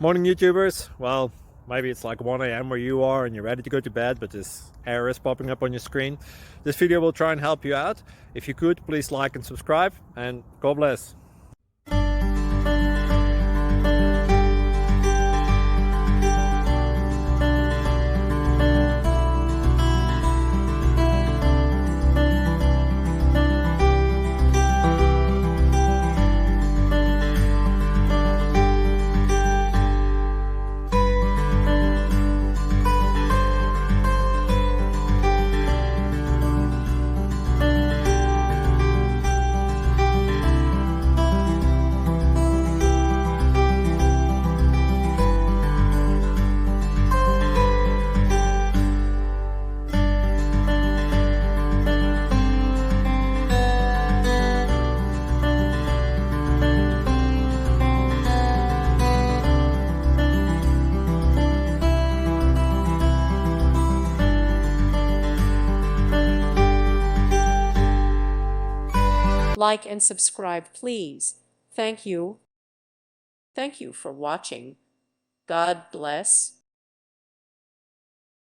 Morning YouTubers. Well, maybe it's like 1 a.m. where you are and you're ready to go to bed, but this error is popping up on your screen. This video will try and help you out. If you could, please like and subscribe, and God bless. Like and subscribe, please. Thank you. Thank you for watching. God bless.